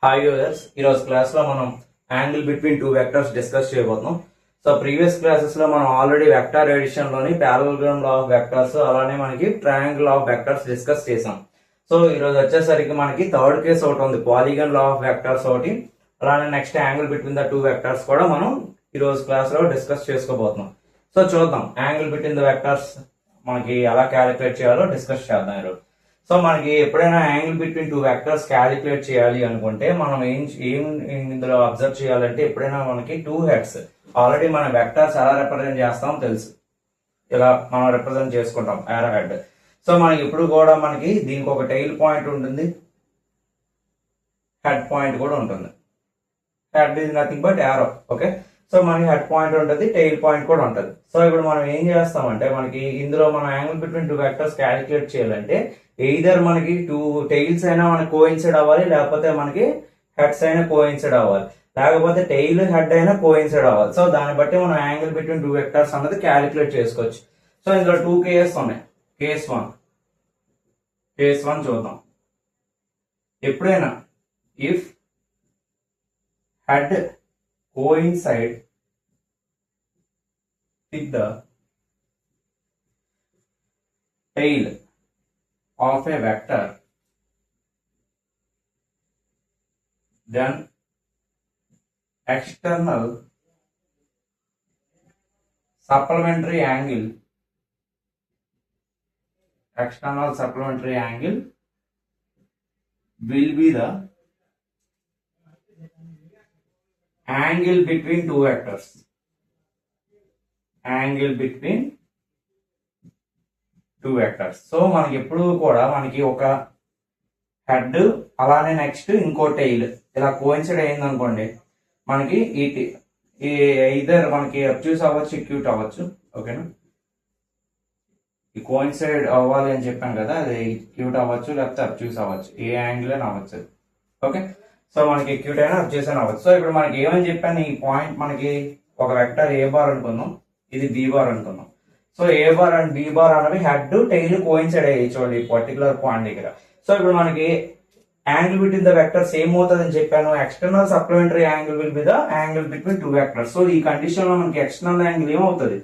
Hi users, ఈరోజు class లో మనం angle between two vectors discuss చేయబోతున్నాం. సో ప్రీవియస్ క్లాసెస్ లో మనం ఆల్రెడీ వెక్టర్ ఎడిషన్ లోని పారలెలోగ్రామ్ లా ఆఫ్ వెక్టర్స్ అలానే మనకి triangle law of vectors discuss చేసాం. సో ఈరోజు వచ్చేసరికి మనకి థర్డ్ కేసు ఒకటి ఉంది, పాలిగన్ లా ఆఫ్ వెక్టర్స్ ఒకటి, అలానే next angle between the two vectors కూడా మనం ఈరోజు క్లాస్ లో డిస్కస్ చేసుకోబోతున్నాం. సో చూద్దాం యాంగిల్ బిట్వీన్ ద వెక్టర్స్ మనకి ఎలా క్యాలిక్యులేట్ చేయాలో డిస్కస్ చేద్దాం ఈరోజు. సో మనకి ఎప్పుడైనా angle between two vectors calculate చేయాలి అనుకుంటే మనం ఏం ఇందులో అబ్జర్వ్ చేయాలంటే, ఎప్పుడైనా మనకి టూ హెడ్స్, ఆల్రెడీ మన వెక్టర్స్ ఎలా రిప్రజెంట్ చేస్తాం తెలుసు, ఇలా మనం రిప్రజెంట్ చేసుకుంటాం యారో హెడ్. సో మనకి ఇప్పుడు కూడా మనకి దీనికి ఒక టైల్ పాయింట్ ఉంటుంది, హెడ్ పాయింట్ కూడా ఉంటుంది. Head is nothing but arrow. Okay, so మనకి హెడ్ పాయింట్ ఉంటుంది, టైల్ పాయింట్ కూడా ఉంటుంది. సో ఇప్పుడు మనం ఏం చేస్తామంటే, మనకి ఇందులో మనం angle between two vectors calculate చేయాలంటే ఎయిదర్ మనకి టూ టైల్స్ అయినా మనకి కోయిన్సైడ్ అవ్వాలి, లేకపోతే మనకి హెడ్స్ అయినా కోయిన్సైడ్ అవ్వాలి, లేకపోతే టైల్ హెడ్ అయినా కోయిన్సైడ్ అవ్వాలి. సో దాన్ని బట్టి మనం యాంగిల్ బిట్వీన్ టూ వెక్టర్స్ అన్నది క్యాలిక్యులేట్ చేసుకోవచ్చు. సో ఇందులో టూ కేసెస్ ఉన్నాయి. కేస్ వన్ చూద్దాం. ఎప్పుడైనా if head coincide with the tail of a vector, then external supplementary angle will be the angle between two vectors. Angle between two vectors. So మనకి ఎప్పుడు కూడా మనకి ఒక హెడ్ అలానే నెక్స్ట్ ఇంకో టైల్ ఇలా కోయిన్సైడ్ అయింది అనుకోండి, మనకి ఇదర్ మనకి అబ్జ్యూస్ అవ్వచ్చు, ఎక్యూట్ అవ్వచ్చు. ఓకేనా, ఈ కోయిన్సైడ్ అవ్వాలి అని చెప్పాను కదా, అది ఎక్యూట్ అవ్వచ్చు లేకపోతే అబ్జ్యూస్ అవ్వచ్చు, ఏ యాంగిల్ అని అవ్వచ్చు. ఓకే, సో మనకి ఎక్యూట్ అయినా అబ్జ్యూస్ అయినా అవ్వచ్చు. సో ఇప్పుడు మనకి ఏమని చెప్పాను, ఈ పాయింట్ మనకి ఒక వెక్టర్ ఏ బార్ అనుకుందాం, ఇది బి బార్ అనుకున్నాం. So A bar and B bar అనేవి హెడ్ టైల్ కోయిన్సైడ్ అయ్యి చూడండి ఈ పర్టికులర్ పాయింట్ దగ్గర. సో ఇప్పుడు మనకి యాంగిల్ బిట్వీన్ ద వెక్టర్స్ ఏమవుతుంది అని చెప్పాను, external supplementary angle will be the angle between two vectors. So ఈ కండిషన్ లో మనకి ఎక్స్టర్నల్ యాంగిల్ ఏమవుతుంది,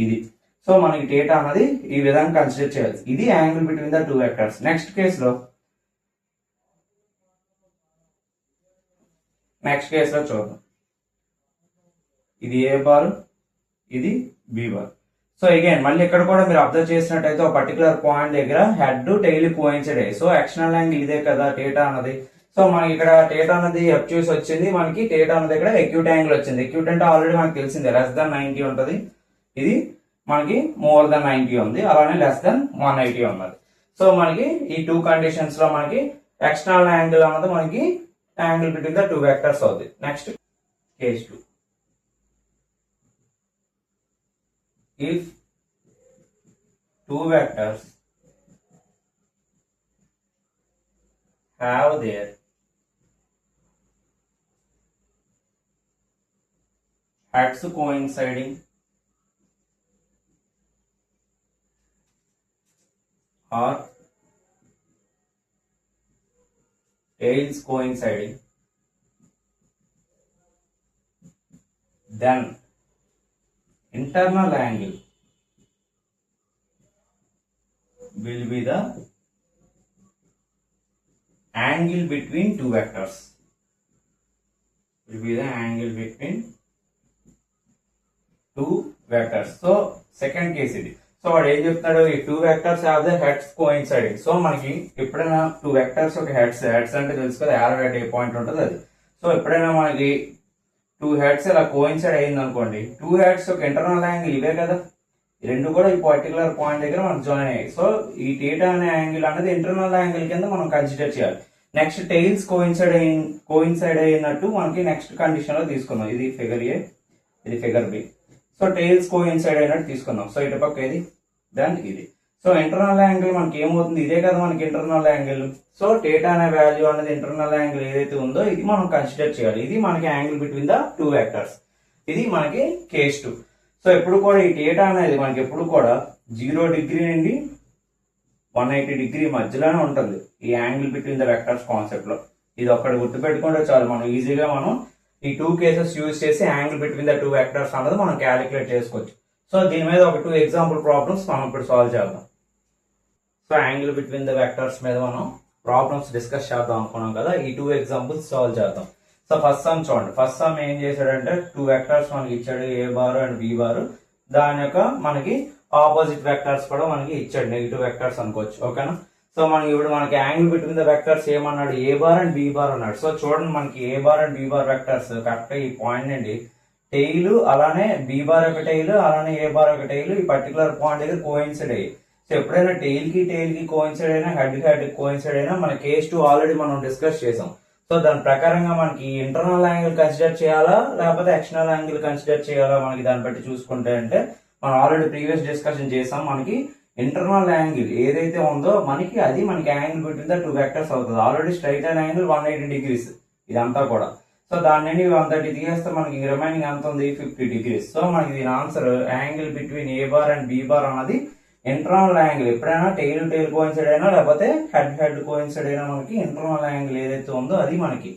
ఇది. సో మనకి డేటా అన్నది ఈ విధంగా కన్సిడర్ చేయాలి, ఇది angle between the two vectors. Next కేసులో చూద్దాం. ఇది ఏ బార్, ఇది బి బార్. సో అగైన్ మళ్ళీ ఇక్కడ కూడా మీరు అబ్జర్వ్ చేసినట్టయితే ఒక పర్టికులర్ పాయింట్ దగ్గర హెడ్ టైల్ కోయిన్సైడ్ అయ్యి, సో ఎక్స్టర్నల్ యాంగిల్ ఇదే కదా థీటా అన్నది. సో మనకి ఇక్కడ థీటా అన్నది అబ్జ్యూస్ వచ్చింది, మనకి థీటా అన్నది ఇక్కడ ఎక్యూట్ యాంగిల్ వచ్చింది. ఎక్యూట్ అంటే ఆల్రెడీ మనకి తెలిసిందే, <90 ఉంటుంది, ఇది మనకి <90 ఉంది, అలానే <180 ఉన్నది. సో మనకి ఈ టూ కండిషన్స్ లో మనకి ఎక్స్టర్నల్ యాంగిల్ అన్నది మనకి angle between the two vectors అవుతుంది. Next case 2. If two vectors have their heads coinciding or tails coinciding, then internal angle will be the angle between two vectors. So second case ఇది. So వాడు ఏం చెప్తున్నాడు, ఈ two vectors have the heads coinciding. So మనకి ఎప్పుడైనా two vectors ఒక heads అంటే తెలుసు కదా, యారో హెడ్ ఏ పాయింట్ ఉంటుంది అది. సో ఎప్పుడైనా మనకి టూ హెడ్స్ ఇలా కోయిన్సైడ్ అయింది అనుకోండి, టూ హెడ్స్ ఒక ఇంటర్నల్ యాంగిల్ ఇవే కదా, రెండు కూడా ఈ పర్టికులర్ పాయింట్ దగ్గర మనకు జాయిన్ అయ్యాయి. సో ఈ థీటా అనే యాంగిల్ అనేది ఇంటర్నల్ యాంగిల్ కింద మనం కన్సిడర్ చేయాలి. నెక్స్ట్ టైల్స్ కోయిన్సైడ్ అయినట్టు మనకి నెక్స్ట్ కండిషన్ లో తీసుకుందాం. ఇది ఫిగర్ ఏ, ఇది figure B. So tails coincide అయినట్టు తీసుకుందాం. సో ఇటు పక్క ఇది, దెన్ ఇది. సో ఇంటర్నల్ యాంగిల్ మనకి ఏమవుతుంది, ఇదే కదా మనకి ఇంటర్నల్ యాంగిల్. సో థీటా అనే వాల్యూ అనేది ఇంటర్నల్ యాంగిల్ ఏదైతే ఉందో ఇది మనం కన్సిడర్ చేయాలి. ఇది మనకి angle between the two vectors. ఇది మనకి కేస్ 2. సో ఎప్పుడు కూడా ఈ థీటా అనేది మనకి ఎప్పుడు కూడా 0 డిగ్రీ నుండి 180 డిగ్రీ మధ్యలోనే ఉంటుంది ఈ angle between the vectors concept లో. ఇది ఒక్కటి గుర్తుపెట్టుకుంటే చాలు, మనం ఈజీగా మనం ఈ 2 కేసెస్ యూజ్ చేసి యాంగిల్ బిట్వీన్ ద 2 వెక్టర్స్ అన్నది మనం క్యాలిక్యులేట్ చేసుకోవచ్చు. సో దీని మీద ఒక 2 ఎగ్జాంపుల్ ప్రాబ్లమ్స్ మనం ఇప్పుడు సాల్వ్ చేద్దాం. So angle between the vectors మీద మనం ప్రాబ్లమ్స్ డిస్కస్ చేద్దాం అనుకున్నాం కదా, ఈ 2 ఎగ్జాంపుల్స్ సాల్వ్ చేద్దాం. సో ఫస్ట్ సమ్ చూడండి. ఫస్ట్ సమ్ ఏం చేశాడంటే 2 వెక్టర్స్ మనకి ఇచ్చాడు, ఏ బార్ అండ్ బి బార్. దాని యొక్క మనకి ఆపోజిట్ వెక్టర్స్ కూడా మనకి ఇచ్చాడు, నెగిటివ్ వెక్టర్స్ అనుకోవచ్చు. ఓకేనా. సో మనకి ఇప్పుడు మనకి యాంగిల్ బిట్వీన్ ద వెక్టర్స్ ఏమన్నాడు, A bar and B bar అన్నాడు. సో చూడండి మనకి A bar and B bar vectors correct ఈ పాయింట్ నుండి టెయిల్, అలానే బి బార్ ఒక టెయిల్, అలానే ఏ బార్ ఒక టెయిల్ ఈ పర్టికులర్ పాయింట్ దగ్గర కోయిన్సైడ్ అయ్యి. సో ఎప్పుడైనా టెయిల్ కి కోయిన్సైడ్ అయినా, హెడ్ కి హెడ్ కోయిన్సైడ్ అయినా మన కేస్ 2 ఆల్రెడీ మనం డిస్కస్ చేసాం. సో దాని ప్రకారంగా మనకి ఇంటర్నల్ యాంగిల్ కన్సిడర్ చేయాలా లేకపోతే ఎక్స్టర్నల్ యాంగిల్ కన్సిడర్ చేయాలా, మనకి దాన్ని బట్టి చూసుకుంటే అంటే మనం ఆల్రెడీ ప్రీవియస్ డిస్కషన్ చేసాం. మనకి ఇంటర్నల్ యాంగిల్ ఏదైతే ఉందో మనకి అది మనకి యాంగిల్ బిట్వీన్ ద 2 వెక్టర్స్ అవుతుంది. Already straight line angle 180 degrees ఇదంతా కూడా. సో దాని నుండి 130 తీసేస్తే మనకి రిమైనింగ్ ఎంత ఉంది, 50 డిగ్రీస్. సో మనకి దీని answer angle between A bar and B bar అన్నది ఇంటర్నల్ యాంగిల్. ఎప్పుడైనా టెయిల్ కోయిన్సైడ్ అయినా లేకపోతే హెడ్ కోయిన్సైడ్ అయినా మనకి ఇంటర్నల్ యాంగిల్ ఏదైతే ఉందో అది మనకి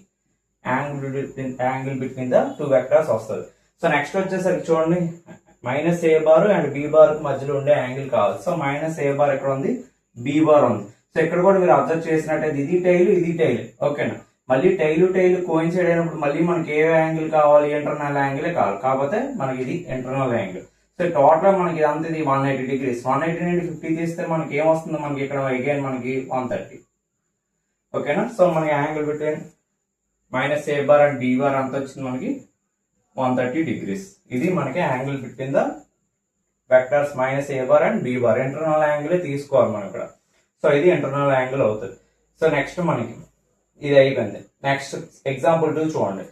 యాంగిల్ బిట్వీన్ ద 2 వెక్టర్స్ వస్తుంది. సో నెక్స్ట్ వచ్చేసరికి చూడండి, minus A bar and B bar మధ్యలో ఉండే యాంగిల్ కావాలి. సో మైనస్ ఏ బార్ ఎక్కడ ఉంది, బి బార్ ఉంది. సో ఇక్కడ కూడా మీరు అబ్జర్వ్ చేసినట్టయితే ఇది టైల్, ఇది టైల్. ఓకేనా. మళ్ళీ టైల్ కోయిన్సైడ్ అయినప్పుడు మళ్ళీ మనకి ఏ యాంగిల్ కావాలి, ఇంటర్నల్ యాంగిల్ కావాలి. కాకపోతే మనకి ఇది ఇంటర్నల్ యాంగిల్. సో టోటల్ మనకి ఇదంతా ఇది 180 డిగ్రీస్. 180 నుండి 50 తీస్తే మనకి ఏమొస్తుంది, మనకి ఇక్కడ అగైన్ మనకి 130. ఓకేనా. సో మనకి angle between minus A bar and B bar అంత వచ్చింది మనకి 130 డిగ్రీస్. ఇది మనకి angle between the vectors minus A bar and B bar. Internal angle తీసుకోవాలి మనం ఇక్కడ. సో ఇది ఇంటర్నల్ యాంగిల్ అవుతుంది. సో నెక్స్ట్ మనకి ఇది అయిపోయింది. నెక్స్ట్ ఎగ్జాంపుల్ 2 చూడండి.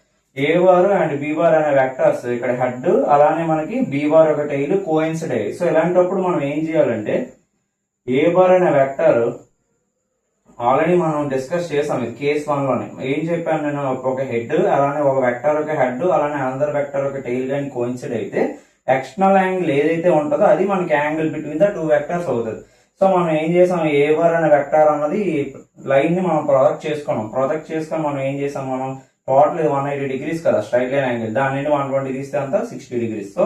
A bar and B bar అనే వెక్టర్స్ ఇక్కడ హెడ్, అలానే మనకి బి బార్ ఒక టైల్ కోయిన్సైడ్ అయ్యి. సో ఇలాంటప్పుడు మనం ఏం చేయాలంటే ఏ బార్ అనే వెక్టర్ ఆల్రెడీ మనం డిస్కస్ చేసాం ఇది కేస్ 1 లోనే. ఏం చెప్పాను నేను, ఒక హెడ్ అలానే ఒక వెక్టర్ ఒక హెడ్ అలానే అందర్ వెక్టర్ ఒక టైల్ కానీ కోయిన్సైడ్ అయితే ఎక్స్టర్నల్ యాంగిల్ ఏదైతే ఉంటుందో అది మనకి యాంగిల్ బిట్వీన్ ద 2 వెక్టర్స్ అవుతుంది. సో మనం ఏం చేసాం, ఏ బార్ అనే వెక్టర్ అన్నది లైన్ ని మనం ప్రొజెక్ట్ చేసుకొని మనం ఏం చేసాం, మనం టోటల్ 180 డిగ్రీస్ కదా స్ట్రైట్ లైన్ యాంగిల్, దాని నుండి 120 తీస్తే అంతా 60 degrees. So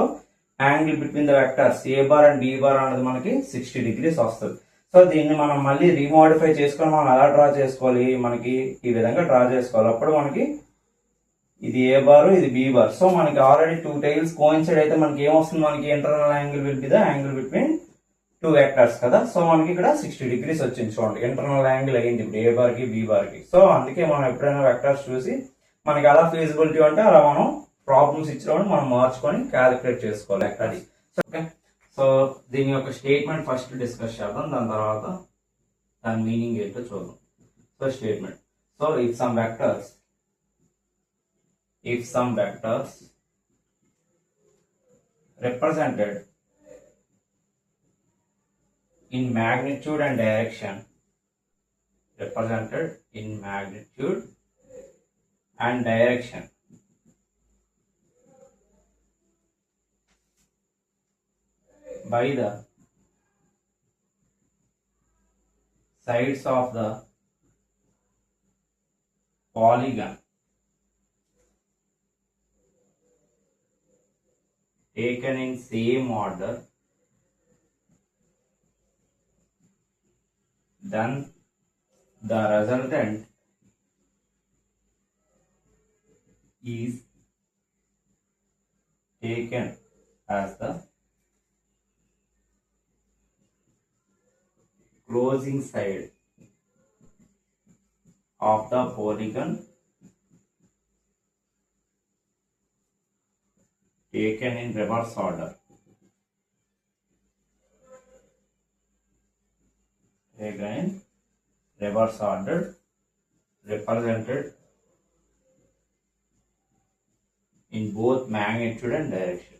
angle between the vectors A bar and B bar అనేది మనకి 60 డిగ్రీస్ వస్తుంది. సో దీన్ని మనం మళ్ళీ రీమోడిఫై చేసుకొని మనం ఎలా డ్రా చేసుకోవాలి, మనకి ఈ విధంగా డ్రా చేసుకోవాలి. అప్పుడు మనకి ఇది ఏ బార్, ఇది బి బార్. సో మనకి ఆల్రెడీ 2 టైల్స్ కోయిన్సైడ్ అయితే మనకి ఏమొస్తుంది, మనకి internal angle will be the angle between 2 vectors కదా. సో మనకి ఇక్కడ 60 డిగ్రీస్ వచ్చింది. చూడండి ఇంటర్నల్ యాంగిల్ అయ్యింది ఇప్పుడు ఏ బార్ కి బి బార్ కి. సో అందుకే మనం ఎప్పుడైనా వెక్టర్స్ చూసి మనకి ఎలా ఫీజిబిలిటీ అంటే అలా మనం ప్రాబ్లమ్స్ ఇచ్చినప్పుడు మనం మార్చుకొని క్యాలిక్యులేట్ చేసుకోవాలి అది. ఓకే. సో దీని యొక్క స్టేట్మెంట్ ఫస్ట్ డిస్కస్ చేద్దాం, దాని తర్వాత దాని మీనింగ్ ఏంటో చూద్దాం. So statement. So if some vectors represented in magnitude and direction by the sides of the polygon taken in same order, then the resultant is taken as the closing side of the polygon taken in reverse order. Again, reverse order represented in both magnitude and direction.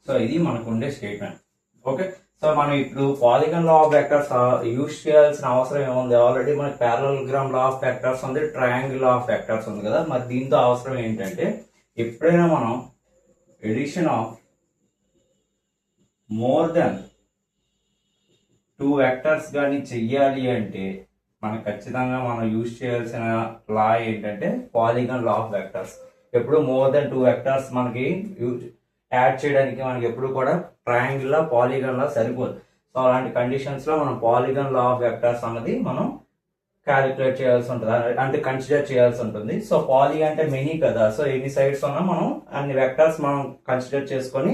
So ఇది మనకు ఉండే statement. Okay. So మనం ఇప్పుడు polygon law of vectors use చేయాల్సిన అవసరం ఏముంది, already మనకి parallelogram law of vectors ఉంది, ట్రయాంగిల్ లా ఆఫ్ వెక్టర్స్ ఉంది కదా. మరి దీంతో అవసరం ఏంటంటే ఎప్పుడైనా మనం addition of more than 2 vectors కానీ చెయ్యాలి అంటే మనకు ఖచ్చితంగా మనం యూజ్ చేయాల్సిన లా ఏంటంటే పాలిగన్ లా ఆఫ్ వెక్టర్స్. ఎప్పుడు మోర్ దెన్ 2 వెక్టర్స్ మనకి యాడ్ చేయడానికి మనకి ఎప్పుడు కూడా ట్రయాంగిల్ లా పాలిగన్ లా సరిపోదు. సో అలాంటి కండిషన్స్ లో మనం పాలిగన్ లా ఆఫ్ వెక్టర్స్ అన్నది మనం క్యాలిక్యులేట్ చేయాల్సి ఉంటుంది, అంటే కన్సిడర్ చేయాల్సి ఉంటుంది. సో పాలి అంటే మెనీ కదా, సో ఎన్ని సైడ్స్ ఉన్నా మనం అన్ని వెక్టర్స్ మనం కన్సిడర్ చేసుకొని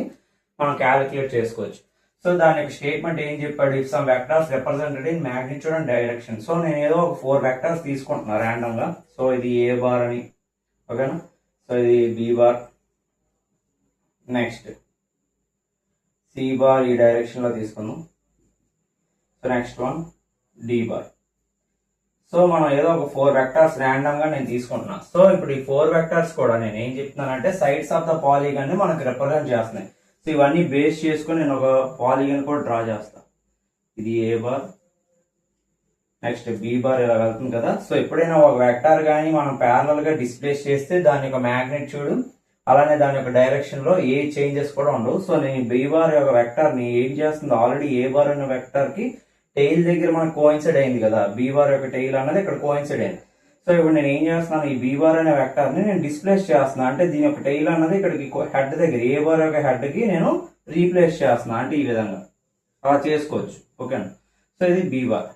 మనం క్యాలిక్యులేట్ చేసుకోవచ్చు. సో దాని యొక్క స్టేట్మెంట్ ఏం చెప్పాడు, if some vectors represented in magnitude and direction. So నేను ఏదో ఒక 4 వెక్టర్స్ తీసుకుంటున్నా ర్యాండమ్ గా. సో ఇది ఏ బార్ అని, ఓకేనా. సో ఇది B bar, next C bar ఈ డైరెక్షన్ లో తీసుకుందాం. So next one D bar. So మనం ఏదో ఒక 4 వెక్టర్స్ ర్యాండమ్ గా నేను తీసుకుంటున్నా. సో ఇప్పుడు ఈ 4 వెక్టర్స్ కూడా నేను ఏం చెప్తున్నానంటే సైడ్స్ ఆఫ్ ద పాలిగన్ ని మనకు రిప్రజెంట్ చేస్తున్నాయి. సో ఇవన్నీ బేస్ చేసుకుని నేను ఒక పాలిగన్ కూడా డ్రా చేస్తా. ఇది ఏ బార్, నెక్స్ట్ బి బార్ ఇలా వెళ్తుంది కదా. సో ఎప్పుడైనా ఒక వెక్టర్ కానీ మనం ప్యారలల్ గా డిస్ప్లేస్ చేస్తే దాని యొక్క మ్యాగ్నిట్యూడ్ అలానే దాని యొక్క డైరెక్షన్ లో ఏ చేంజెస్ కూడా ఉండవు. సో నేను బి బార్ యొక్క వెక్టర్ ని ఏం చేస్తుంది, ఆల్రెడీ ఏ బార్ అనే వెక్టర్ కి టెయిల్ దగ్గర మనకు కోయిన్సైడ్ అయింది కదా, బీ బార్ యొక్క టెయిల్ అన్నది ఇక్కడ కోయిన్సైడ్ అయింది. సో ఇప్పుడు నేను ఏం చేస్తున్నాను, ఈ బీ బార్ అనే వెక్టర్ ని నేను డిస్ప్లేస్ చేస్తున్నా, అంటే దీని యొక్క టెయిల్ అన్నది ఇక్కడికి హెడ్ దగ్గర ఏ బార్ యొక్క హెడ్ కి నేను రీప్లేస్ చేస్తున్నా, అంటే ఈ విధంగా అలా చేసుకోవచ్చు, ఓకేనా. సో ఇది బీ బార్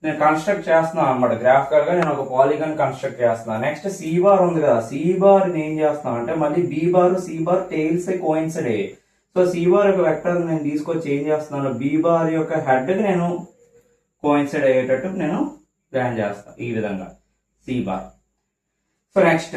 నేను కన్స్ట్రక్ట్ చేస్తున్నాను అనమాట, గ్రాఫికల్ గా నేను ఒక పాలిగన్ కన్స్ట్రక్ట్ చేస్తున్నాను. నెక్స్ట్ సి బార్ ఉంది కదా, సి బార్ ఏం చేస్తున్నాను అంటే మళ్ళీ B bar C bar tails coincide అయ్యాయి. సో సి బార్ యొక్క వెక్టర్ నేను తీసుకొచ్చి ఏం చేస్తున్నాను, బి బార్ యొక్క హెడ్ కి నేను కోయిన్సైడ్ అయ్యేటట్టు నేను ప్లాన్ చేస్తాను, ఈ విధంగా C bar. So next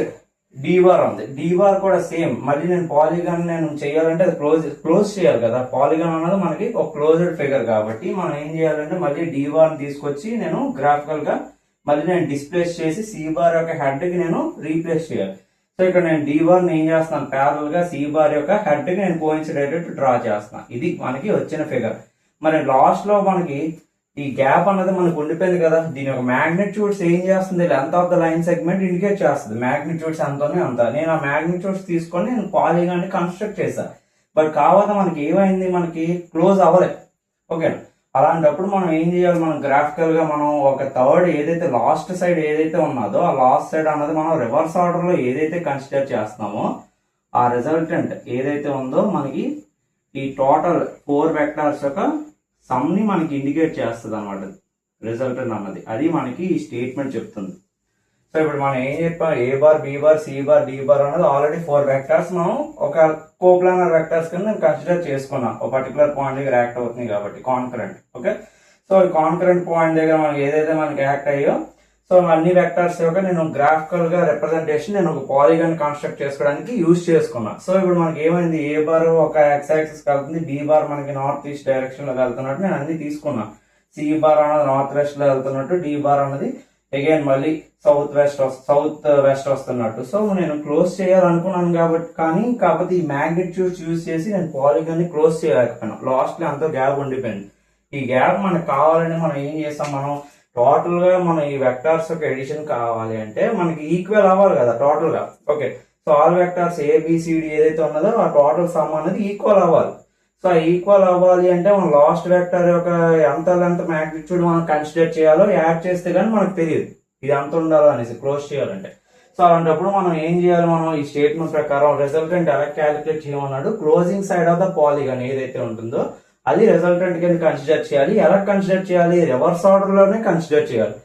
D bar ఉంది, డి బార్ కూడా సేమ్. మళ్ళీ నేను పాలిగన్ నేను చేయాలంటే అది క్లోజ్ చేయాలి కదా, పాలిగన్ అన్నది మనకి ఒక క్లోజ్డ్ ఫిగర్ కాబట్టి మనం ఏం చేయాలంటే మళ్ళీ డి బార్ తీసుకొచ్చి నేను గ్రాఫికల్ గా మళ్ళీ నేను డిస్ప్లేస్ చేసి సి బార్ యొక్క హెడ్ కి నేను రీప్లేస్ చేయాలి. సో ఇక్కడ నేను డి బార్ ని ఏం చేస్తున్నాను, ప్యారల్ గా సి బార్ యొక్క హెడ్ కి నేను కోయిన్సైడ్ అయ్యేటట్టు డ్రా చేస్తున్నాను. ఇది మనకి వచ్చిన ఫిగర్. మరి లాస్ట్ లో మనకి ఈ గ్యాప్ అన్నది మనకు ఉండిపోయింది కదా, దీని యొక్క మ్యాగ్నిట్యూడ్స్ ఏం చేస్తుంది, length of the line segment indicate చేస్తుంది. మ్యాగ్నిట్యూడ్స్ ఎంతనే అంత నేను ఆ మ్యాగ్నిట్యూడ్స్ తీసుకొని నేను పాలిగాన్ ని కన్స్ట్రక్ట్ చేశాను. బట్ కాకపోతే మనకి ఏమైంది, మనకి క్లోజ్ అవ్వలేదు, ఓకేనా. అలాంటప్పుడు మనం ఏం చేయాలి, మనం గ్రాఫికల్ గా మనం ఒక థర్డ్ ఏదైతే లాస్ట్ సైడ్ ఏదైతే ఉన్నదో ఆ లాస్ట్ సైడ్ అన్నది మనం రివర్స్ ఆర్డర్ లో ఏదైతే కన్సిడర్ చేస్తున్నామో ఆ రిజల్టెంట్ ఏదైతే ఉందో మనకి ఈ టోటల్ 4 వెక్టార్స్ యొక్క సమ్ ని మనకి ఇండికేట్ చేస్తుంది అనమాట రిజల్టెంట్ అన్నది. అది మనకి ఈ స్టేట్మెంట్ చెప్తుంది. సో ఇప్పుడు మనం ఏం చెప్పాం, A bar B bar C bar D bar అన్నది ఆల్రెడీ 4 వెక్టార్స్ మనం ఒక కోప్లానర్ వెక్టార్స్ కింద కన్సిడర్ చేసుకున్నాం. ఒక పర్టికులర్ పాయింట్ దగ్గర యాక్ట్ అవుతుంది కాబట్టి కాన్కరెంట్, ఓకే. సో ఈ కాన్కరెంట్ పాయింట్ దగ్గర మనకి ఏదైతే మనకి యాక్ట్ అయ్యో సో అన్ని వెక్టార్స్ యొక్క నేను గ్రాఫికల్ గా రిప్రజెంటేషన్ నేను ఒక పాలిగన్ కన్స్ట్రక్ట్ చేసుకోవడానికి యూజ్ చేసుకున్నా. సో ఇప్పుడు మనకి ఏమైంది, ఏ బార్ ఒక ఎక్స్ యాక్సిస్ వెళ్తుంది, బి బార్ మనకి నార్త్ ఈస్ట్ డైరెక్షన్ లో వెళ్తున్నట్టు నేను అన్ని తీసుకున్నా. సి బార్ అన్నది నార్త్ వెస్ట్ లో వెళ్తున్నట్టు, డి బార్ అన్నది అగైన్ మళ్ళీ సౌత్ వెస్ట్ వస్తున్నట్టు. సో నేను క్లోజ్ చేయాలనుకున్నాను కాబట్టి, కాకపోతే ఈ మ్యాగ్నిట్యూడ్స్ యూజ్ చేసి నేను పాలిగన్ ని క్లోజ్ చేయలేకపోయినా, లాస్ట్ లో అంతా గ్యాప్ ఉండిపోయింది. ఈ గ్యాప్ మనకు కావాలని మనం ఏం చేస్తాం, మనం టోటల్ గా మన ఈ వెక్టార్స్ యొక్క ఎడిషన్ కావాలి అంటే మనకి ఈక్వల్ అవ్వాలి కదా టోటల్ గా, okay. So all vectors A B C D ఏదైతే ఉన్నదో ఆ టోటల్ సమ్ అనేది ఈక్వల్ అవ్వాలి. సో ఈక్వల్ అవ్వాలి అంటే మనం లాస్ట్ వెక్టర్ యొక్క ఎంత లెంత్ మ్యాగ్నిట్యూడ్ మనం కన్సిడర్ చేయాలో యాడ్ చేస్తే కానీ మనకు తెలియదు ఇది ఎంత ఉండాలో అనేసి క్లోజ్ చేయాలంటే. సో అలాంటప్పుడు మనం ఏం చేయాలి, మనం ఈ స్టేట్మెంట్ ప్రకారం రిజల్టెంట్ ఎలా క్యాలిక్యులేట్ చేయమన్నాడు, closing side of the polygon ఏదైతే ఉంటుందో అది రిజల్టెంట్ కింద కన్సిడర్ చేయాలి. ఎలా కన్సిడర్ చేయాలి, రివర్స్ ఆర్డర్ లోనే కన్సిడర్ చేయాలి.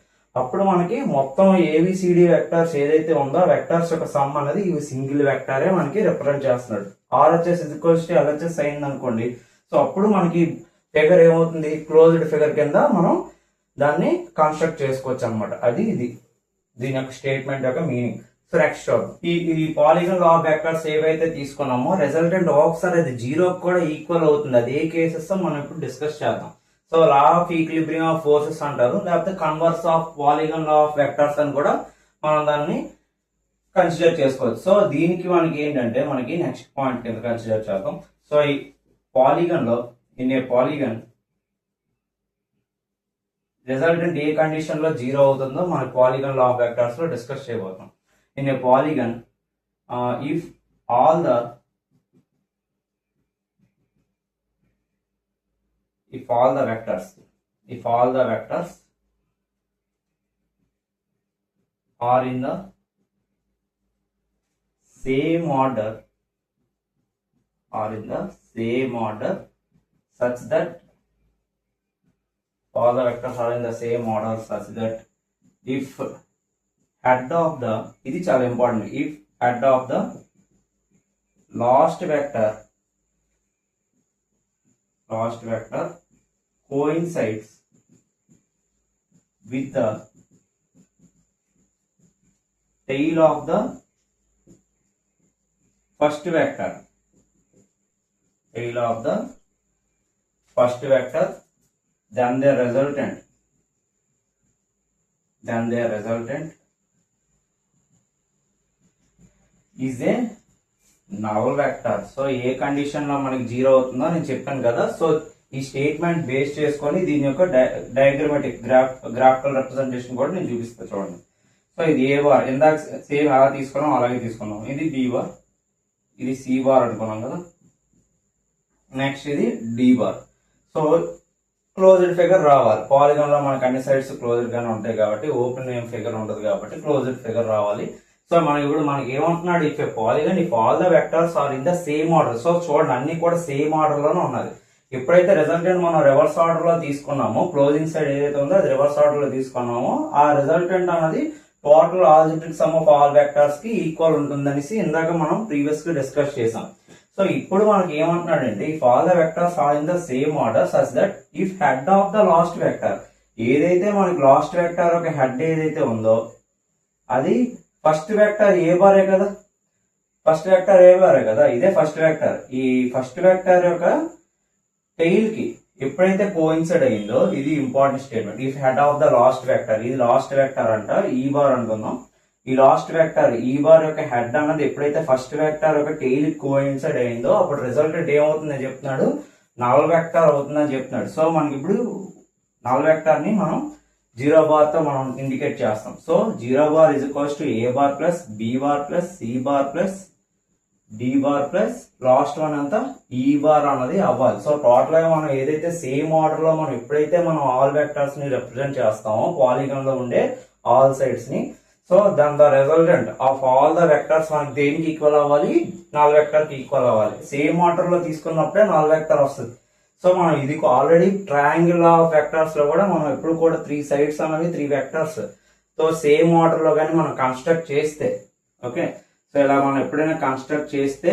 అప్పుడు మనకి మొత్తం ఏబిసిడి వెక్టార్స్ ఏదైతే ఉందో ఆ వెక్టార్స్ యొక్క సమ్ అనేది ఇవి సింగిల్ వెక్టారే మనకి రిప్రజెంట్ చేస్తున్నాడు. ఆర్హెచ్ఎస్ ఈక్వల్స్ టు ఎల్హెచ్ఎస్ అయింది అనుకోండి, సో అప్పుడు మనకి ఫిగర్ ఏమవుతుంది, క్లోజ్డ్ ఫిగర్ కింద మనం దాన్ని కన్స్ట్రక్ట్ చేసుకోవచ్చు అనమాట. అది ఇది దీని యొక్క స్టేట్మెంట్ యొక్క మీనింగ్. సో నెక్స్ట్ ఈ పాలిగన్ లా ఆఫ్ వెక్టర్స్ ఏవైతే తీసుకున్నామో రిజల్టెంట్ ఒకసారి అది 0 కూడా ఈక్వల్ అవుతుంది. అది ఏ కేసెస్ మనం ఇప్పుడు డిస్కస్ చేద్దాం. So law of equilibrium of forces అంటారు, లేకపోతే converse of polygon law of vectors అని కూడా మనం దాన్ని కన్సిడర్ చేసుకోవచ్చు. సో దీనికి మనకి ఏంటంటే మనకి నెక్స్ట్ పాయింట్ కింద కన్సిడర్ చేద్దాం. సో ఈ పాలిగన్ లో in a polygon resultant A condition లో 0 అవుతుందో మనకి పాలిగన్ లా ఆఫ్ వెక్టర్స్ లో discuss చేయబోతాం. In a polygon, if all the if all the vectors are in the same order such that all the vectors are in the same order such that if head of the, ఇది చాలా important, if head of the last vector coincides with the tail of the first vector, then their resultant is a null vector. So A condition లో మనకి zero అవుతుందో నేను చెప్పాను కదా. So ఈ statement base చేసుకొని దీని యొక్క డయాగ్రమాటిక్ గ్రాఫికల్ రిప్రజెంటేషన్ కూడా నేను చూపిస్తాను చూడండి. సో ఇది ఏ బార్, ఇందాక సేమ్ ఎలా తీసుకున్నాం అలాగే తీసుకున్నాం. ఇది బి బార్, ఇది సి బార్ అనుకున్నాం కదా. నెక్స్ట్ ఇది D bar. So closed figure రావాలి. పాలిగాన్ లో మనకి అన్ని సైడ్స్ క్లోజ్డ్ గానే ఉంటాయి కాబట్టి ఓపెన్ ఏం ఫిగర్ ఉండదు కాబట్టి క్లోజ్డ్ ఫిగర్ రావాలి. సో మనకి ఇప్పుడు మనకి ఏమంటున్నాడు, if A polygon if all the vectors are in the same order. So చూడండి అన్ని కూడా సేమ్ ఆర్డర్ లోనే ఉన్నది. ఎప్పుడైతే రిజల్టెంట్ మనం రివర్స్ ఆర్డర్ లో తీసుకున్నామో, క్లోజింగ్ సైడ్ ఏదైతే ఉందో అది రివర్స్ ఆర్డర్ లో తీసుకున్నామో, ఆ రిజల్టెంట్ అనేది total algebraic sum of all vectors కి ఈక్వల్ ఉంటుందనేసి ఇందాక మనం ప్రీవియస్ గా డిస్కస్ చేసాం. సో ఇప్పుడు మనకి ఏమంటున్నాడంటే if all the vectors are in the same order such that if head of the last vector, ఏదైతే మనకి లాస్ట్ వెక్టర్ ఒక హెడ్ ఏదైతే ఉందో అది ఫస్ట్ వెక్టర్ ఏ బారే కదా, ఇదే ఫస్ట్ వెక్టర్. ఈ ఫస్ట్ వెక్టర్ యొక్క టెయిల్ కి ఎప్పుడైతే కోయిన్సైడ్ అయిందో, ఇది important statement, if head of the last vector, ఇది లాస్ట్ వెక్టర్ అంట, ఈ బార్ అనుకుందాం. ఈ లాస్ట్ వెక్టర్ ఈ బార్ యొక్క హెడ్ అన్నది ఎప్పుడైతే ఫస్ట్ వెక్టర్ యొక్క టెయిల్ కోయిన్సైడ్ అయిందో అప్పుడు రిజల్టెంట్ ఏమవుతుందని చెప్తున్నాడు, నల్ వెక్టర్ అవుతుందని చెప్తున్నాడు. సో మనకి ఇప్పుడు నల్ వెక్టర్ ని మనం జీరో బార్ తో మనం ఇండికేట్ చేస్తాం. So zero bar is equals to A bar plus B bar plus C bar plus D bar plus last one అంతా ఈ బార్ అన్నది అవ్వాలి. సో టోటల్ గా మనం ఏదైతే సేమ్ ఆర్డర్ లో మనం ఎప్పుడైతే మనం ఆల్ వెక్టర్స్ ని రిప్రజెంట్ చేస్తామో పాలిగాన్ లో ఉండే ఆల్ సైడ్స్ ని, సో దాని the resultant of all the vectors మనకి దేనికి ఈక్వల్ అవ్వాలి, నల్ వెక్టర్ కి ఈక్వల్ అవ్వాలి. సేమ్ ఆర్డర్ లో తీసుకున్నప్పుడే నల్ వెక్టర్ వస్తుంది. సో మనం ఇది ఆల్రెడీ ట్రయాంగిల్ ఆఫ్ వెక్టర్స్ లో కూడా మనం ఎప్పుడు కూడా 3 సైడ్స్ అనేవి 3 వెక్టర్స్ తో సేమ్ ఆర్డర్ లో కానీ మనం కన్స్ట్రక్ట్ చేస్తే, ఓకే. సో ఇలా మనం ఎప్పుడైనా కన్స్ట్రక్ట్ చేస్తే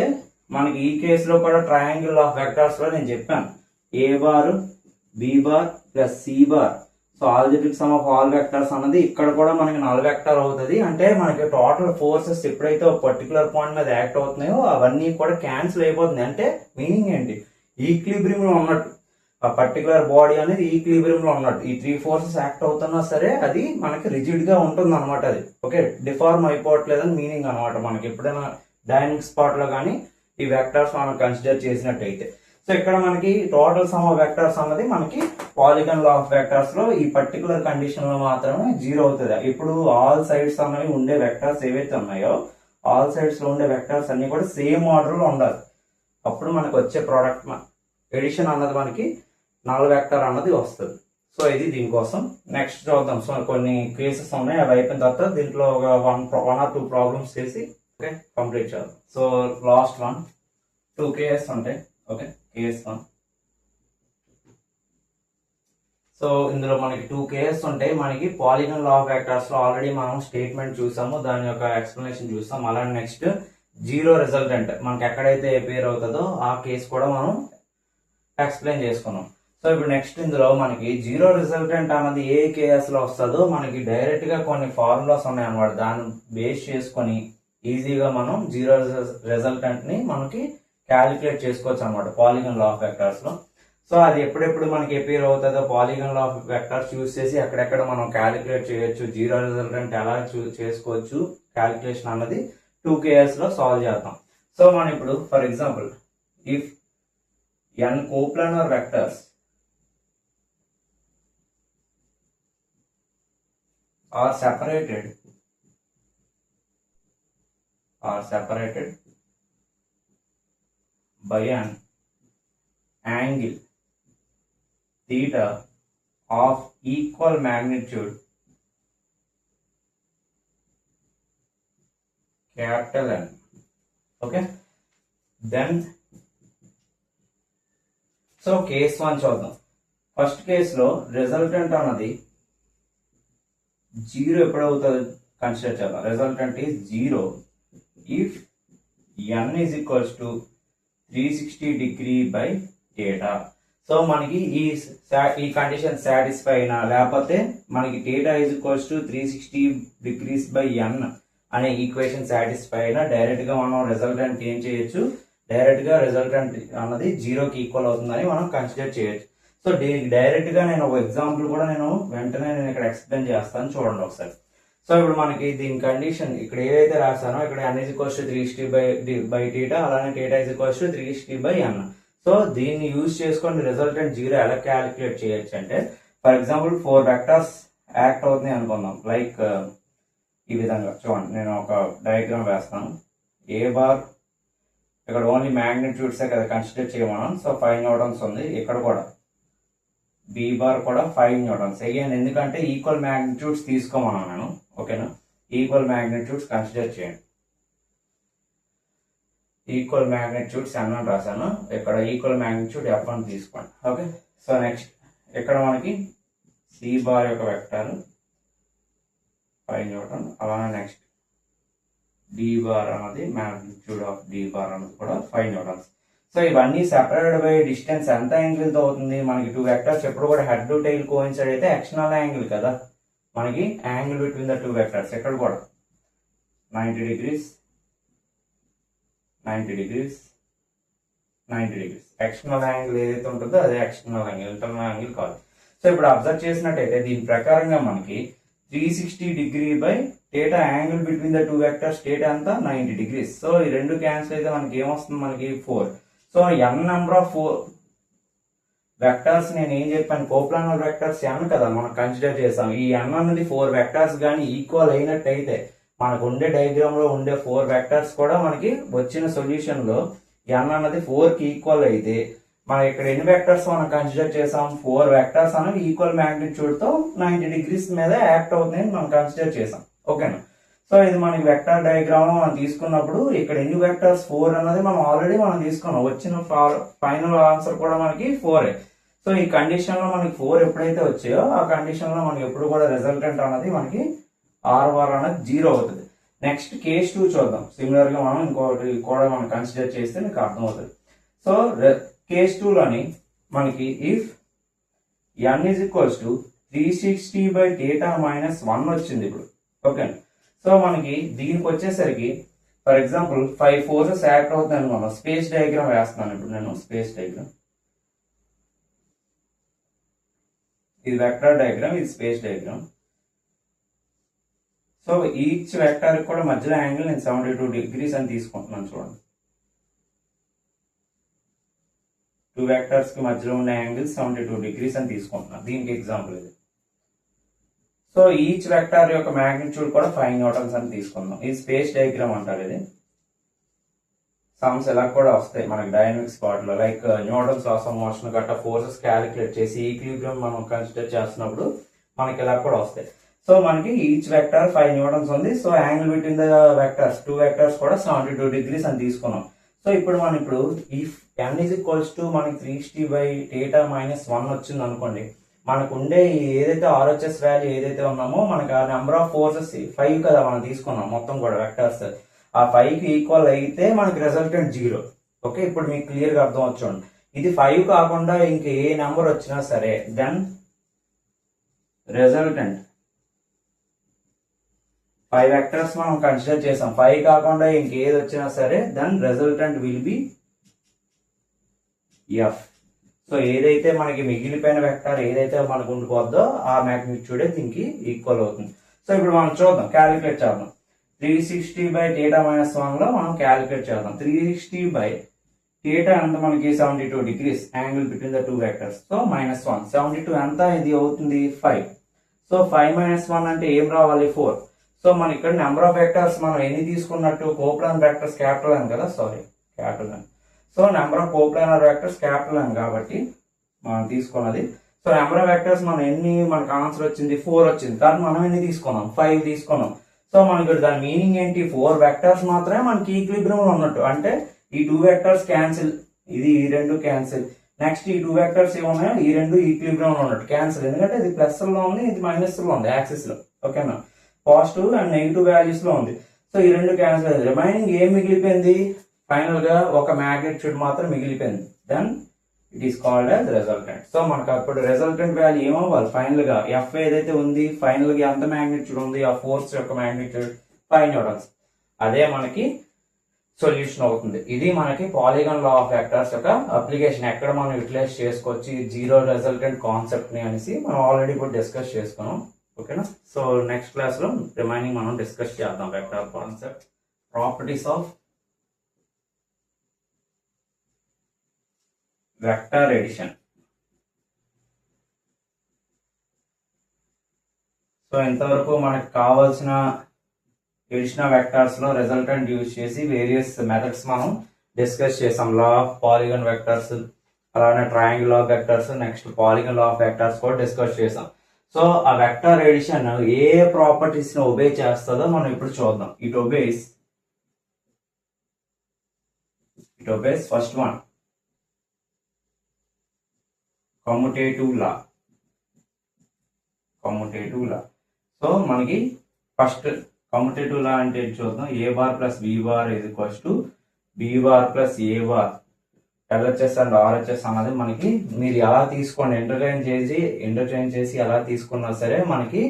మనకి ఈ కేసులో కూడా ట్రయాంగిల్ ఆఫ్ వెక్టర్స్ లో నేను చెప్పాను A bar B bar plus C bar. So algebraic sum of all vectors అన్నది ఇక్కడ కూడా మనకి నల్ వెక్టర్ అవుతుంది. అంటే మనకి టోటల్ ఫోర్సెస్ ఎప్పుడైతే ఒక పర్టికులర్ పాయింట్ మీద యాక్ట్ అవుతున్నాయో అవన్నీ కూడా క్యాన్సిల్ అయిపోతుంది. అంటే మీనింగ్ ఏంటి, ఈక్విలిబ్రియం లో ఉన్నట్టు ఆ పర్టికులర్ బాడీ అనేది ఈక్విలిబ్రియం లో ఉన్నట్టు ఈ 3 ఫోర్సెస్ యాక్ట్ అవుతున్నా సరే అది మనకి రిజిడ్ గా ఉంటుంది అనమాట. అది ఓకే, డిఫార్మ్ అయిపోవట్లేదని మీనింగ్ అనమాట. మనకి ఎప్పుడైనా డైనమిక్ స్పాట్ లో కానీ ఈ వెక్టర్స్ మనం కన్సిడర్ చేసినట్టయితే. సో ఇక్కడ మనకి టోటల్ సమ్ ఆఫ్ వెక్టర్స్ అన్నది మనకి పాలిగాన్ లా ఆఫ్ వెక్టర్స్ లో ఈ పర్టికులర్ కండిషన్ లో మాత్రమే జీరో అవుతుంది. ఇప్పుడు ఆల్ సైడ్స్ అనేవి ఉండే వెక్టర్స్ ఏవైతే ఉన్నాయో ఆల్ సైడ్స్ లో ఉండే వెక్టర్స్ అన్ని కూడా సేమ్ ఆర్డర్ లో ఉండాలి. అప్పుడు మనకు వచ్చే ప్రోడక్ట్ ఎడిషన్ అన్నది మనకి నల్ వెక్టర్ అన్నది వస్తుంది. సో ఇది దీనికోసం. నెక్స్ట్ చూద్దాం. సో కొన్ని కేసెస్ ఉన్నాయి, అవి అయిపోయిన తర్వాత దీంట్లో ఒక 1 or 2 ప్రాబ్లమ్స్ చేసి ఓకే కంప్లీట్ చేద్దాం. సో లాస్ట్ 2 కేసెస్ ఉంటాయి. Okay, case 1. సో ఇందులో మనకి 2 కేసెస్ ఉంటాయి. మనకి పాలిగాన్ లా ఆఫ్ వెక్టర్స్ లో ఆల్రెడీ మనం స్టేట్మెంట్ చూసాము, దాని యొక్క ఎక్స్ప్లెనేషన్ చూసాం. అలానే నెక్స్ట్ జీరో రిజల్టెంట్ మనకి ఎక్కడైతే అపియర్ అవుతుందో ఆ కేసు కూడా మనం ఎక్స్ప్లెయిన్ చేసుకున్నాం. సో ఇప్పుడు నెక్స్ట్ ఇందులో మనకి జీరో రిజల్టెంట్ అన్నది ఏ కేఎస్ లో వస్తుందో మనకి డైరెక్ట్ గా కొన్ని ఫార్ములాస్ ఉన్నాయి అన్నమాట. దాన్ని బేస్ చేసుకొని ఈజీగా మనం జీరో రిజల్టెంట్ ని మనకి క్యాలిక్యులేట్ చేసుకోవచ్చు అనమాట పాలిగాన్ లా ఆఫ్ వెక్టర్స్ లో. సో అది ఎప్పుడెప్పుడు మనకి అపియర్ అవుతుందో polygon law of vectors use చేసి అక్కడెక్కడ మనం క్యాలిక్యులేట్ చేయొచ్చు, జీరో రిజల్టెంట్ ఎలా చేసుకోవచ్చు క్యాలిక్యులేషన్ అన్నది 2 కేఎస్ లో సాల్వ్ చేద్దాం. సో మనం ఇప్పుడు for example if n coplanar vectors are separated by an angle theta of equal magnitude capital N. Okay, then so case 1 చూద్దాం. ఫస్ట్ కేసులో రిజల్టెంట్ అన్నది 0 ఎప్పుడు అవుతుంది కన్సిడర్ చేద్దాం. Resultant is 0 if n is equals to 360 degree by theta. So మనకి ఈ condition satisfy అయినా లేకపోతే మనకి theta is equals to 360 degrees by n అనే ఈక్వేషన్ సాటిస్ఫై అయినా డైరెక్ట్ గా మనం రిజల్టెంట్ ఏం చేయొచ్చు, డైరెక్ట్ గా రిజల్టెంట్ అన్నది 0కి ఈక్వల్ అవుతుందని మనం కన్సిడర్ చేయొచ్చు. సో దీనికి డైరెక్ట్ గా నేను ఒక ఎగ్జాంపుల్ కూడా వెంటనే ఇక్కడ ఎక్స్ప్లెయిన్ చేస్తాను, చూడండి ఒకసారి. సో ఇప్పుడు మనకి దీని కండిషన్ ఇక్కడ ఏదైతే రాసానో ఇక్కడ n is equals to 360 by theta, అలానే theta is equals to 360 by n. So దీన్ని యూజ్ చేసుకొని రిజల్టెంట్ 0 ఎలా క్యాలిక్యులేట్ చేయొచ్చు అంటే, ఫర్ ఎగ్జాంపుల్ 4 వెక్టర్స్ యాక్ట్ అవుతున్నాయి అనుకుందాం. లైక్ ఈ విధంగా చూడండి, నేను ఒక డయాగ్రామ్ వేస్తాను. ఏ బార్ ఇక్కడ ఓన్లీ మ్యాగ్నిట్యూడ్సే కదా కన్సిడర్ చేయమన్నాం. సో 5 న్యూటన్స్ ఉంది. ఇక్కడ కూడా బి బార్ కూడా 5 న్యూటన్స్. అగైన్ ఎందుకంటే ఈక్వల్ మ్యాగ్నిట్యూడ్స్ తీసుకోమన్నాను నేను. ఓకేనా, ఈక్వల్ మ్యాగ్నిట్యూడ్స్ కన్సిడర్ చేయండి. ఈక్వల్ మ్యాగ్నిట్యూడ్స్ n అని రాశాను. ఇక్కడ ఈక్వల్ మ్యాగ్నిట్యూడ్ f1 తీసుకోండి. ఓకే, సో నెక్స్ట్ ఇక్కడ మనకి సి బార్ యొక్క వెక్టర్ 5 న్యూటన్, అలానే నెక్స్ట్ డి బార్ అన్నది మ్యాగ్నిట్యూడ్ ఆఫ్ డి బార్ అన్నది కూడా 5 న్యూటన్స్. సో ఇవన్నీ సెపరేటెడ్ బై డిస్టెన్స్ ఎంత యాంగిల్ తో అవుతుంది మనకి? 2 వెక్టర్స్ ఎప్పుడు కూడా హెడ్ టు టైల్ కోయిన్సైడ్ అయితే ఎక్స్టర్నల్ యాంగిల్ కదా మనకి. యాంగిల్ బిట్వీన్ ద 2 వెక్టర్స్ ఇక్కడ కూడా 90 degrees 90 degrees 90 degrees. External angle ఏదైతే ఉంటుందో అదే ఎక్స్టర్నల్ యాంగిల్, ఇంటర్నల్ యాంగిల్ కాదు. సో ఇప్పుడు అబ్జర్వ్ చేసినట్టయితే దీని ప్రకారంగా మనకి 360 degree by theta angle between the 2 vectors theta అంతా 90 degrees. సో ఈ రెండు క్యాన్సిల్ అయితే మనకి ఏమొస్తుంది, మనకి 4. So n number of 4 vectors నేను ఏం చెప్పాను, కోప్లానర్ వెక్టర్స్ n కదా మనం కన్సిడర్ చేసాం. ఈ n అనేది 4 వెక్టర్స్ కానీ ఈక్వల్ అయినట్టయితే మనకు ఉండే డయాగ్రామ్ లో ఉండే 4 వెక్టర్స్ కూడా మనకి వచ్చిన సొల్యూషన్ లో n అన్నది 4 కి ఈక్వల్ అయితే మనం ఇక్కడ ఎన్ని వెక్టర్స్ మనం కన్సిడర్ చేసాం, 4 వెక్టర్స్ అనేవి ఈక్వల్ మ్యాగ్నిట్యూడ్ తో 90 degrees మీద యాక్ట్ అవుతున్నాయని మనం కన్సిడర్ చేసాం. ఓకేనా, సో ఇది మనకి వెక్టర్ డయాగ్రామ్ లో మనం తీసుకున్నప్పుడు ఇక్కడ ఎన్ని వెక్టర్స్ 4 అన్నది మనం ఆల్రెడీ తీసుకున్నాం. వచ్చిన ఫైనల్ ఆన్సర్ కూడా మనకి 4. సో ఈ కండిషన్ లో మనకి 4 ఎప్పుడైతే వచ్చాయో ఆ కండిషన్ లో మనకి ఎప్పుడు కూడా రిజల్టెంట్ అనేది మనకి R అనేది 0 అవుతుంది. నెక్స్ట్ కేస్ 2 చూద్దాం. సిమిలర్ గా మనం ఇంకోటి కూడా మనం కన్సిడర్ చేస్తే మీకు అర్థమవుతుంది. సో కేస్ 2 లోని మనకి if n is equals to 360 by theta minus 1 వచ్చింది ఇప్పుడు. ఓకే, సో మనకి దీనికి వచ్చేసరికి ఫర్ ఎగ్జాంపుల్ 5 ఫోర్సెస్ యాక్ట్ అవుతుంది అనుకున్నాం. స్పేస్ డయాగ్రామ్ వేస్తున్నాను ఇప్పుడు నేను. స్పేస్ డయాగ్రామ్, ఇది వెక్టర్ డయాగ్రామ్, ఇది space diagram. So each vector కూడా మధ్యలో యాంగిల్ నేను 72 degrees అని తీసుకుంటున్నాను. చూడండి, 2 వెక్టర్స్ కి మధ్యలో ఉన్న యాంగిల్ 72 degrees అని తీసుకుంటున్నాను. దీనికి ఎగ్జాంపుల్ ఇది. సో ఈచ్ వెక్టర్ యొక్క మ్యాగ్నిట్యూడ్ కూడా 5 న్యూటన్స్ అని తీసుకుందాం. ఇది స్పేస్ డయాగ్రామ్ అంటారు. ఇది సమ్స్ ఎలా కూడా వస్తాయి మనకి డైనమిక్స్ పార్ట్ లో, like Newton's laws of motion గట్రా ఫోర్సెస్ క్యాలిక్యులేట్ చేసి ఈక్విలిబ్రియం మనం కన్సిడర్ చేస్తున్నప్పుడు మనకి ఎలా కూడా వస్తాయి. సో మనకి ఈచ్ వెక్టర్ 5 న్యూటన్స్ ఉంది. So angle between the vectors 2 vectors కూడా 72 degrees అని తీసుకున్నాం. సో ఇప్పుడు మనం if n is equals to మనకి 360 by theta minus 1 వచ్చింది అనుకోండి, మనకు ఉండే ఏదైతే RHS వాల్యూ ఏదైతే ఉన్నామో మనకి ఆ నెంబర్ ఆఫ్ ఫోర్సెస్ 5 కదా మనం తీసుకున్నాం మొత్తం కూడా వెక్టర్స్. ఆ 5 కి ఈక్వల్ అయితే మనకి రిజల్టెంట్ 0. ఓకే, ఇప్పుడు మీకు క్లియర్ గా అర్థం వచ్చండి. ఇది 5 కాకుండా ఇంక ఏ నెంబర్ వచ్చినా సరే దెన్ రిజల్టెంట్ 5 వెక్టర్స్ మనం కన్సిడర్ చేసాం. 5 కాకుండా ఇంకేది వచ్చినా సరే then resultant will be F. So ఏదైతే మనకి మిగిలిపోయిన వెక్టర్ ఏదైతే మనకు ఉండిపోద్దో ఆ మ్యాగ్నిట్యూడే దీనికి ఈక్వల్ అవుతుంది. సో ఇప్పుడు మనం చూద్దాం, క్యాలిక్యులేట్ చేద్దాం. 360 by theta minus 1 లో మనం క్యాలిక్యులేట్ చేద్దాం. 360 by theta ఎంత మనకి 72 degrees angle between the 2 vectors. So -1 72 ఎంత ఇది అవుతుంది 5. సో 5 minus 1 అంటే ఏం రావాలి 4. సో మన ఇక్కడ నెంబర్ ఆఫ్ వెక్టర్స్ మనం ఎన్ని తీసుకున్నట్టు, కోప్లానర్ వెక్టర్స్ క్యాపిటల్ N కదా, sorry capital N. So number of coplanar vectors capital N కాబట్టి మనం తీసుకున్నది. సో నెంబర్ ఆఫ్ వెక్టర్స్ మనం మనకు ఆన్సర్ వచ్చింది 4 వచ్చింది, కానీ మనం ఎన్ని తీసుకున్నాం 5 తీసుకున్నాం. సో మనకి దాని మీనింగ్ ఏంటి, 4 వెక్టర్స్ మాత్రమే మనకి ఈక్విలిబ్రియం లో ఉన్నట్టు. అంటే ఈ 2 వెక్టర్స్ క్యాన్సిల్, ఇది ఈ 2 క్యాన్సిల్, నెక్స్ట్ ఈ 2 వెక్టర్స్ ఏమున్నాయో ఈ 2 ఈక్విలిబ్రియం లో ఉన్నట్టు క్యాన్సిల్, ఎందుకంటే ఇది ప్లస్ లో ఉంది, ఇది మైనస్ లో ఉంది యాక్సిస్ లో. ఓకేనా, పాజిటివ్ అండ్ నెగిటివ్ వాల్యూస్ లో ఉంది. సో ఈ 2 క్యాన్సిల్ అయింది, రిమైనింగ్ ఏం మిగిలిపోయింది, ఫైనల్ గా ఒక మ్యాగ్నిట్యూడ్ మాత్రం మిగిలిపోయింది. Then it is called as resultant. So మనకు అప్పుడు రిజల్టెంట్ వాల్యూ ఏమవ్వాలి, ఫైనల్ గా ఎఫ్ ఏదైతే ఉంది ఫైనల్ గా ఎంత మ్యాగ్నిట్యూడ్ ఉంది, ఆ ఫోర్స్ యొక్క మ్యాగ్నిట్యూడ్ 5 న్యూటన్స్, అదే మనకి సొల్యూషన్ అవుతుంది. ఇది మనకి పాలిగాన్ లా ఆఫ్ వెక్టర్స్ యొక్క అప్లికేషన్, ఎక్కడ మనం యూటిలైజ్ చేసుకోవచ్చు జీరో రిజల్టెంట్ కాన్సెప్ట్ ని అనేసి మనం ఆల్రెడీ ఇప్పుడు డిస్కస్ చేసుకున్నాం. ఓకేనా, సో నెక్స్ట్ క్లాస్ లో రిమైనింగ్ మనం డిస్కస్ చేద్దాం vector concept, properties of vector addition. So ఇంతవరకు మనకు కావాల్సిన ఎడిషన్ వెక్టర్స్ లో రిజల్టెంట్ యూజ్ చేసి వేరియస్ మెథడ్స్ మనం డిస్కస్ చేసాం. లా ఆఫ్ పాలిగన్ వెక్టర్స్, అలానే triangle of vectors, next polygon law of vectors కూడా డిస్కస్ చేసాం. సో ఆ వెక్టర్ ఎడిషన్ ఏ ప్రాపర్టీస్ ని ఒబే చేస్తుందో మనం ఇప్పుడు చూద్దాం. It obeys first one commutative law. So మనకి ఫస్ట్ కమ్యుటేటివ్ లా అంటే చూద్దాం. A bar plus B bar is equals to B bar plus A bar, LHS and RHS అన్నది మనకి మీరు ఎలా తీసుకోండి, ఇంటర్చేంజ్ చేసి ఎలా తీసుకున్నా సరే మనకి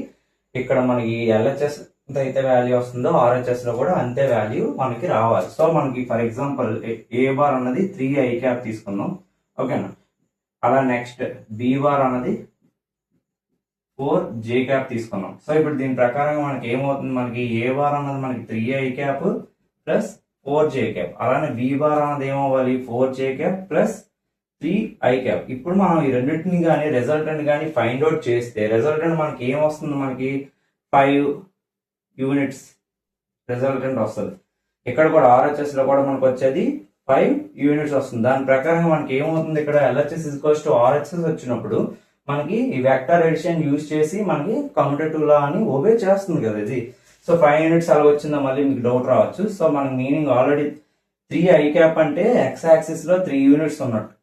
ఇక్కడ మనకి ఎల్హెచ్ఎస్ ఎంత అయితే వాల్యూ వస్తుందో ఆర్హెచ్ఎస్ లో కూడా అంతే వాల్యూ మనకి రావాలి. సో మనకి ఫర్ ఎగ్జాంపుల్ ఏ బార్ అన్నది 3i క్యాప్ తీసుకుందాం. ఓకేనా, అలా నెక్స్ట్ బి బార్ అన్నది 4j క్యాప్ తీసుకున్నాం. సో ఇప్పుడు దీని ప్రకారం మనకి ఏమవుతుంది, మనకి ఏ బార్ అన్నది మనకి 3i cap plus 4j cap, అలానే బి బార్ అన్నది ఏమవ్వాలి 4j cap plus 3i cap. ఇప్పుడు మనం ఈ రెండింటిని కానీ రిజల్టెంట్ కానీ ఫైండ్ అవుట్ చేస్తే రిజల్టెంట్ మనకి ఏమొస్తుంది, మనకి 5 యూనిట్స్ రిజల్టెంట్ వస్తుంది. ఇక్కడ కూడా ఆర్హెచ్ఎస్ లో కూడా మనకు వచ్చేది 5 యూనిట్స్ వస్తుంది. దాని ప్రకారం మనకి ఏమవుతుంది, ఇక్కడ ఎల్హెచ్ఎస్ ఈక్వల్స్ టు ఆర్హెచ్ఎస్ వచ్చినప్పుడు మనకి ఈ వెక్టర్ ఎడిషన్ యూజ్ చేసి మనకి కమ్యుటేటివ్ లా అని ఒబే చేస్తుంది కదా ఇది. సో 5 యూనిట్స్ అలా వచ్చిందా మళ్ళీ మీకు డౌట్ రావచ్చు. సో మనకి మీనింగ్ ఆల్రెడీ 3i క్యాప్ అంటే ఎక్స్ యాక్సిస్ లో 3 యూనిట్స్ ఉన్నట్టు,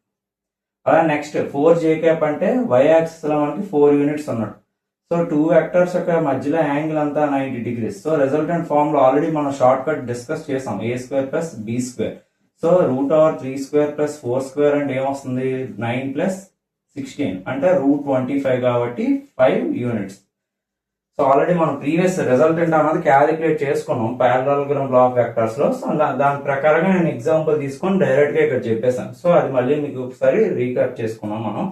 అలా నెక్స్ట్ 4j క్యాప్ అంటే వై యాక్సిస్ లో మనకి 4 యూనిట్స్ ఉన్నట్టు. సో 2 వెక్టర్స్ యొక్క మధ్యలో యాంగిల్ అంతా 90 డిగ్రీస్. సో రిజల్టెంట్ ఫార్మ్ లో ఆల్రెడీ మనం షార్ట్ కట్ డిస్కస్ చేసాం, a square plus b square. So √3 square plus 4 square అంటే ఏమొస్తుంది 9 ప్లస్ 16 అంటే √25 కాబట్టి 5 యూనిట్స్. సో ఆల్రెడీ మనం ప్రీవియస్ రిజల్టెంట్ అన్నది క్యాలిక్యులేట్ చేసుకున్నాం పారలెలోగ్రామ్ లా ఆఫ్ వెక్టర్స్ లో. సో దాని ప్రకారంగా నేను ఎగ్జాంపుల్ తీసుకొని డైరెక్ట్ గా ఇక్కడ చెప్పేశాను. సో అది మళ్ళీ మీకు ఒకసారి రీక్యాప్ చేసుకున్నాం మనం.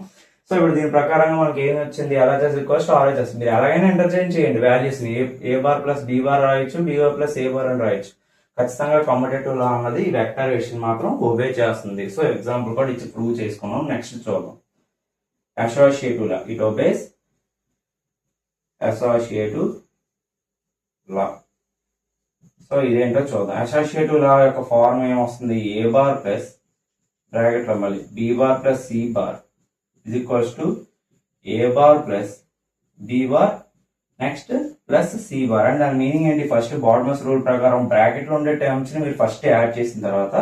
సో ఇప్పుడు దీని ప్రకారంగా మనకి ఏం వచ్చింది, ఎల్హెచ్ఎస్ ఈక్వల్స్ టు ఆర్హెచ్ఎస్. మీరు ఎలాగైనా ఇంటర్చేంజ్ చేయండి వాల్యూస్ ని, ఏ బార్ ప్లస్ బి బార్ రాయొచ్చు, B bar plus A bar అని రాయొచ్చు. ఖచ్చితంగా కమ్యుటేటివ్ లా అన్నది వెక్టర్ ఎడిషన్ మాత్రం ఒబే చేస్తుంది. సో ఎగ్జాంపుల్ కూడా ఇచ్చి ప్రూవ్ చేసుకున్నాం. నెక్స్ట్ చూద్దాం associative law. It obese associative law. So ఇదేంటో చూద్దాం. అసోసియేటివ్ లా యొక్క ఫార్మ్ ఏమొస్తుంది, ఏ బార్ ప్లస్ బ్రాకెట్ లో మళ్ళీ B bar plus C bar is equals to A bar plus B bar next plus C bar. And దాని meaning ఏంటి, first BODMAS rule ప్రకారం bracket లో ఉండే టర్మ్స్ ని మీరు ఫస్ట్ యాడ్ చేసిన తర్వాత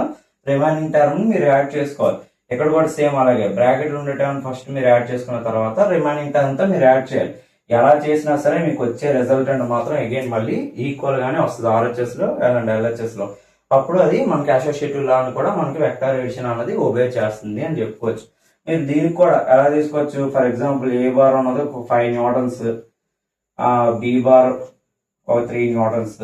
రిమైనింగ్ టర్మ్ ని మీరు యాడ్ చేసుకోవాలి. ఇక్కడ కూడా సేమ్ అలాగే బ్రాకెట్ లో ఉండే టర్మ్ ఫస్ట్ మీరు యాడ్ చేసుకున్న తర్వాత రిమైనింగ్ టర్మ్ అంతా మీరు యాడ్ చేయాలి. ఎలా చేసినా సరే మీకు వచ్చే రిజల్టెంట్ మాత్రం అగైన్ మళ్ళీ ఈక్వల్ గానే వస్తుంది ఆర్హెచ్ఎస్ లో అండ్ ఎల్హెచ్ఎస్ లో. అప్పుడు అది మనకి అసోసియేటివ్ లా అని కూడా మనకి వెక్టర్ ఎడిషన్ అనేది ఒబే చేస్తుంది అని చెప్పుకోవచ్చు. మీరు దీనికి కూడా ఎలా తీసుకోవచ్చు, ఫర్ ఎగ్జాంపుల్ ఏ బార్ అన్నది ఒక 5 న్యూటన్స్, బి బార్ ఒక 3 న్యూటన్స్,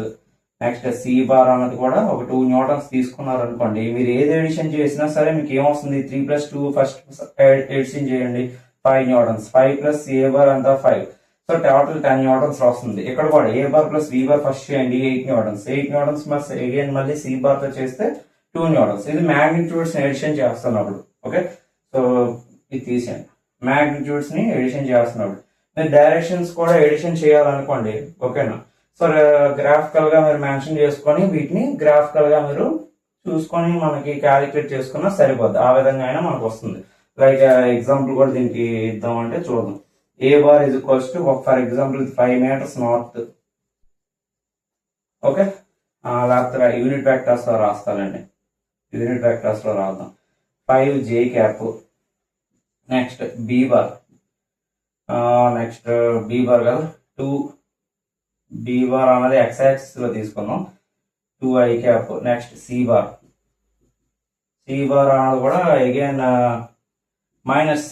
నెక్స్ట్ సి బార్ అన్నది కూడా ఒక 2 న్యూటన్స్ తీసుకున్నారు అనుకోండి. మీరు ఏది ఎడిషన్ చేసినా సరే మీకు ఏమొస్తుంది, 3 + 2 ఫస్ట్ ఎడిషన్ చేయండి 5 న్యూటన్స్, 5 + ఏ బార్ అంతా 5. సో టోటల్ 10 న్యూటన్స్ వస్తుంది. ఇక్కడ కూడా A bar plus B bar first చేయండి 8 న్యూటన్స్, 8 న్యూటన్స్ ప్లస్ అగైన్ మళ్ళీ సి బార్ తో చేస్తే 2 న్యూటన్స్. ఇది మ్యాగ్నిట్యూడ్స్ ని ఎడిషన్ చేస్తున్నప్పుడు. ఓకే, సో ఇది తీసేయండి. మ్యాగ్నిట్యూడ్స్ ని ఎడిషన్ చేస్తున్నప్పుడు మీరు డైరెక్షన్స్ కూడా ఎడిషన్ చేయాలనుకోండి. ఓకేనా, సో గ్రాఫికల్ గా మీరు మెన్షన్ చేసుకొని వీటిని గ్రాఫికల్ గా మీరు చూసుకొని మనకి క్యాలిక్యులేట్ చేసుకున్నా సరిపోద్ది. ఆ విధంగా అయినా మనకు వస్తుంది. లైక్ ఎగ్జాంపుల్ కూడా దీనికి ఇద్దాం అంటే చూద్దాం. A bar is equals to for example 5 meters north. Okay, లేకపోతే యూనిట్ వెక్టర్స్ లో రాస్తానండి. యూనిట్ వెక్టర్స్ లో రాద్దాం. 5 j cap. Next B bar. Next B bar కదా, 2 బి బార్ అనేది ఎక్స్ యాక్సిస్ లో తీసుకుందాం. 2 i cap. Next C bar. C bar అనేది కూడా అగైన్ మైనస్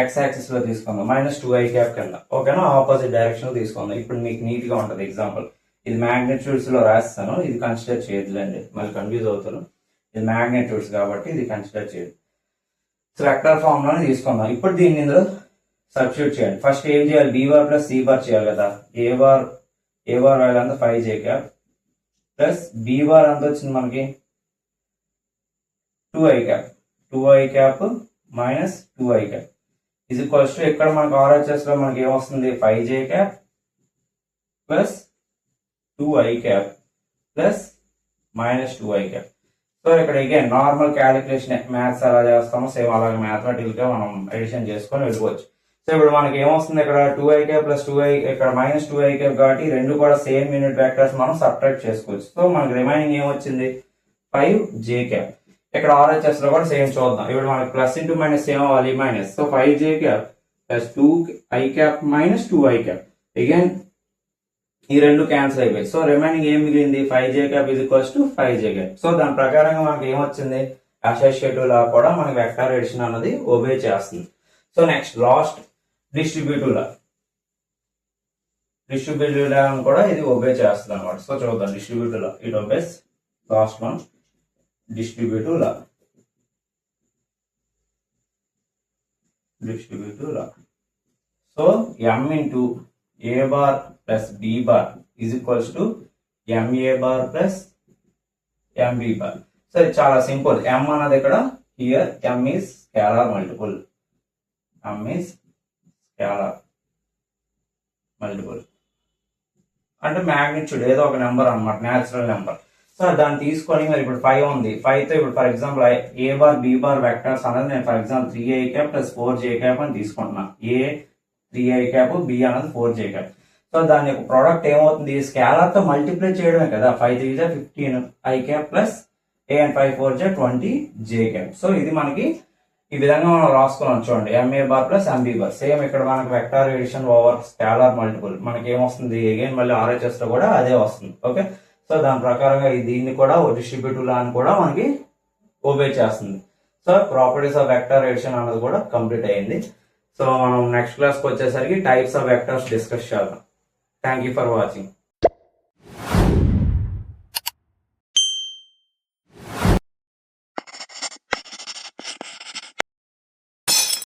ఎక్స్ యాక్సిస్ లో తీసుకుందాం. -2 i క్యాప్ కింద. ఓకేనా, ఆపోజిట్ డైరెక్షన్ లో తీసుకుందాం. ఇప్పుడు మీకు నీట్ గా ఉంటది ఎగ్జాంపుల్. ఇది మ్యాగ్నిట్యూడ్స్ లో రాస్తాను, ఇది కన్సిడర్ చేయదులేండి, మళ్ళీ కన్ఫ్యూజ్ అవుతాను. ఇది మ్యాగ్నిట్యూడ్స్ కాబట్టి ఇది కన్సిడర్ చేయదు. సో వెక్టర్ ఫామ్ లోనే తీసుకుందాం. ఇప్పుడు దీన్ని ఇందులో సబ్స్టిట్యూట్ చేయండి. ఫస్ట్ ఏం చేయాలి, B bar plus C bar చేయాలి కదా. ఏ బార్ వాల్యూ అంతా 5 j cap plus B bar అంత వచ్చింది మనకి 2 i cap. 2 i cap minus 2 i cap is equals to ఇక్కడ మనకు RHS లో మనకి ఏమొస్తుంది, 5 j cap plus 2 i cap plus -2 i cap. So ఇక్కడ అగైన్ నార్మల్ క్యాలిక్యులేషన్, మ్యాథ్స్ ఎలా చేస్తామో సేమ్ అలాగే మ్యాథమెటికల్ గా మనం ఎడిషన్ చేసుకొని వెళ్ళిపోవచ్చు. సో ఇప్పుడు మనకి ఏమొస్తుంది, ఇక్కడ 2 i క్యాప్ ప్లస్ 2 i, ఇక్కడ -2 i క్యాప్ కాబట్టి రెండు కూడా సేమ్ యూనిట్ వెక్టర్స్ మనం సబ్ట్రాక్ట్ చేసుకోవచ్చు. సో మనకి రిమైనింగ్ ఏమొచ్చింది, 5 j క్యాప్. ఇక్కడ RHS లో కూడా సేమ్ చూద్దాం. ఇప్పుడు మనకి ప్లస్ ఇంటూ మైనస్ ఏమవ్వాలి, minus. So 5 j cap plus 2 i cap minus 2 i cap. Again ఈ రెండు క్యాన్సిల్ అయిపోయి. సో రిమైనింగ్ ఏం మిగిలింది, 5 j cap is equals to 5 j cap. So దాని ప్రకారంగా మనకి ఏమొచ్చింది, అసోసియేటివ్ లా కూడా మనకి వెక్టర్ ఎడిషన్ అన్నది ఒబే చేస్తుంది. So next last distributive law. Distributive law కూడా ఇది ఒబే చేస్తుంది అనమాట. సో చూద్దాం distributive law. It obeys last one, distributive law. Distributive law. So m into A bar plus B bar is equals to M A bar plus M B bar. So ఇది చాలా simple. m అన్నది ఇక్కడ here m is scalar multiple. m is scalar multiple అంటే magnitude ఏదో ఒక number అన్నమాట, natural number. So దాన్ని తీసుకొని మరి ఇప్పుడు 5 ఉంది. 5 తో ఇప్పుడు for example A bar B bar vectors అనేది నేను for example 3 i cap plus 4 j cap అని తీసుకుంటున్నా. ఏ 3 i క్యాప్, బి అనేది 4 j క్యాప్. సో దాని యొక్క ప్రోడక్ట్ ఏమవుతుంది, స్కేలార్ తో మల్టిప్లై చేయడమే కదా. 5 3 j 15 i cap plus a and 5 4 j 20 j cap. So ఇది మనకి ఈ విధంగా మనం రాసుకున్నాం చూడండి, M A bar plus M B bar. Same ఇక్కడ మనకి vector addition over scalar multiple మనకి ఏమొస్తుంది, అగైన్ మళ్ళీ RHS లో కూడా అదే వస్తుంది. ఓకే, సో దాని ప్రకారంగా దీన్ని కూడా డిస్ట్రిబ్యూటివ్ లా అని కూడా మనకి ఒబే చేస్తుంది. So properties of vector addition అన్నది కూడా కంప్లీట్ అయ్యింది. సో మనం నెక్స్ట్ క్లాస్కి వచ్చేసరికి టైప్స్ ఆఫ్ వెక్టర్స్ డిస్కస్ చేద్దాం. Thank you for watching.